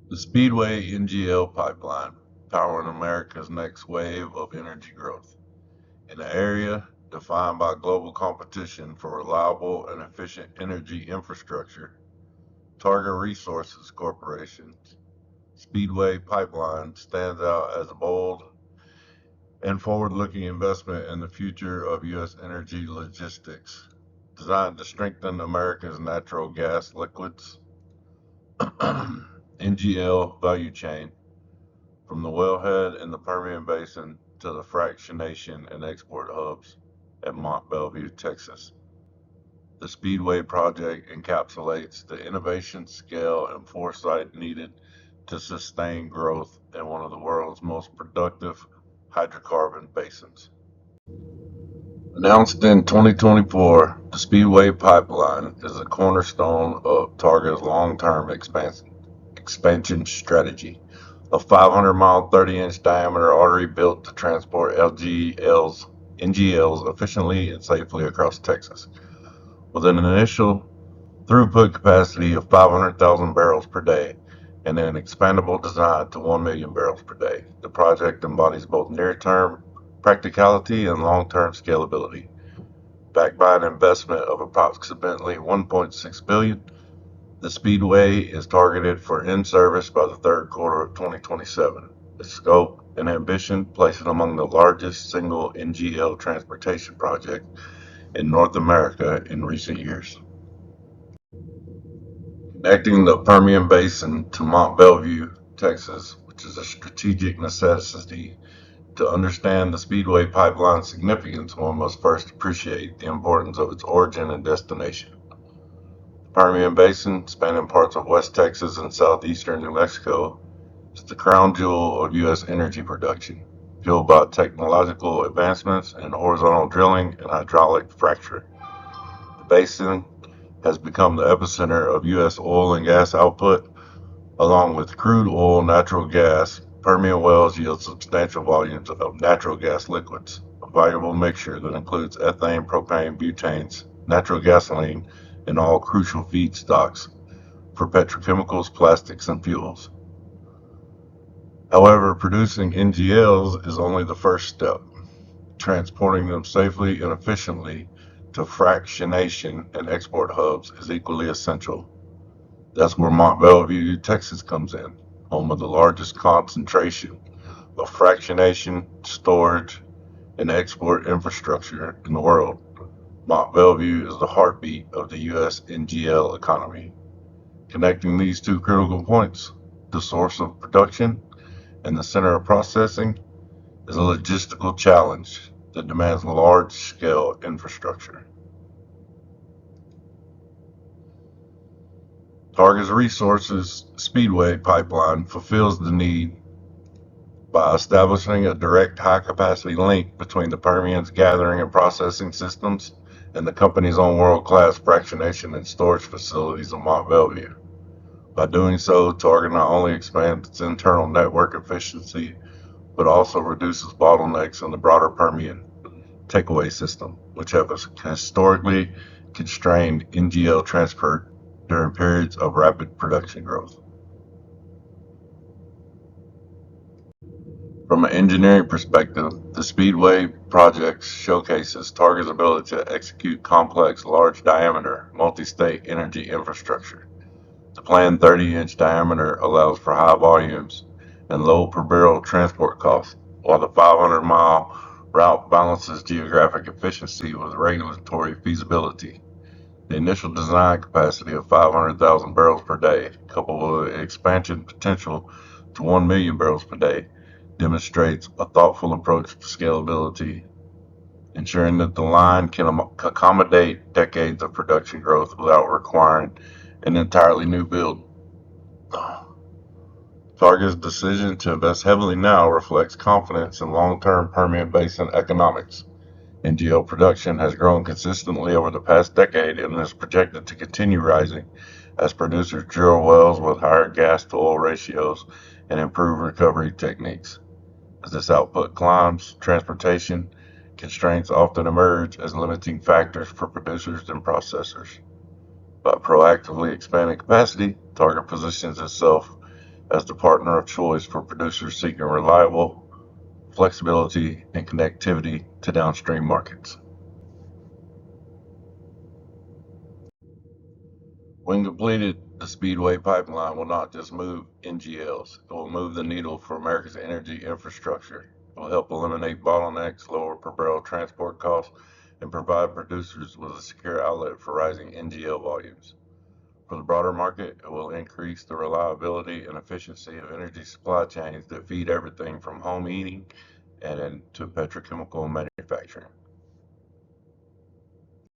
The Speedway NGL pipeline, powering America's next wave of energy growth. In an area defined by global competition for reliable and efficient energy infrastructure, Targa Resources Corporation's Speedway Pipeline stands out as a bold and forward-looking investment in the future of U.S. energy logistics, designed to strengthen America's natural gas liquids NGL value chain from the wellhead in the Permian Basin to the fractionation and export hubs at Mont Belvieu, Texas. The Speedway project encapsulates the innovation, scale, and foresight needed to sustain growth in one of the world's most productive hydrocarbon basins. Announced in 2024, the Speedway pipeline is a cornerstone of Targa's long-term expansion strategy. A 500-mile, 30-inch diameter artery built to transport NGLs efficiently and safely across Texas. With an initial throughput capacity of 500,000 barrels per day and an expandable design to 1 million barrels per day, the project embodies both near-term practicality and long-term scalability. Backed by an investment of approximately $1.6 billion, the Speedway is targeted for in-service by the third quarter of 2027. Its scope and ambition place it among the largest single NGL transportation project in North America in recent years. Connecting the Permian Basin to Mont Belvieu, Texas, which is a strategic necessity. To understand the Speedway pipeline's significance, one must first appreciate the importance of its origin and destination. The Permian Basin, spanning parts of West Texas and southeastern New Mexico, is the crown jewel of U.S. energy production, fueled by technological advancements in horizontal drilling and hydraulic fracturing. The basin has become the epicenter of U.S. oil and gas output, along with crude oil, natural gas. Permian wells yield substantial volumes of natural gas liquids, a valuable mixture that includes ethane, propane, butanes, natural gasoline, and all crucial feedstocks for petrochemicals, plastics, and fuels. However, producing NGLs is only the first step. Transporting them safely and efficiently to fractionation and export hubs is equally essential. That's where Mont Belvieu, Texas comes in, home of the largest concentration of fractionation, storage, and export infrastructure in the world. Mont Belvieu is the heartbeat of the U.S. NGL economy. Connecting these two critical points, the source of production and the center of processing, is a logistical challenge that demands large-scale infrastructure. Targa's Resources Speedway pipeline fulfills the need by establishing a direct high-capacity link between the Permian's gathering and processing systems and the company's own world-class fractionation and storage facilities in Mont Belvieu. By doing so, Targa not only expands its internal network efficiency, but also reduces bottlenecks in the broader Permian takeaway system, which have historically constrained NGL transport during periods of rapid production growth. From an engineering perspective, the Speedway project showcases Targa's ability to execute complex, large-diameter, multi-state energy infrastructure. The planned 30-inch diameter allows for high volumes and low per-barrel transport costs, while the 500-mile route balances geographic efficiency with regulatory feasibility. The initial design capacity of 500,000 barrels per day, coupled with expansion potential to 1 million barrels per day, demonstrates a thoughtful approach to scalability, ensuring that the line can accommodate decades of production growth without requiring an entirely new build. Targa's decision to invest heavily now reflects confidence in long-term Permian Basin economics. NGL production has grown consistently over the past decade and is projected to continue rising as producers drill wells with higher gas-to-oil ratios and improve recovery techniques. As this output climbs, transportation constraints often emerge as limiting factors for producers and processors. By proactively expanding capacity, Targa positions itself as the partner of choice for producers seeking reliable flexibility and connectivity to downstream markets. When completed, the Speedway pipeline will not just move NGLs, it will move the needle for America's energy infrastructure. It will help eliminate bottlenecks, lower per barrel transport costs, and provide producers with a secure outlet for rising NGL volumes. For the broader market, it will increase the reliability and efficiency of energy supply chains that feed everything from home heating and to petrochemical manufacturing.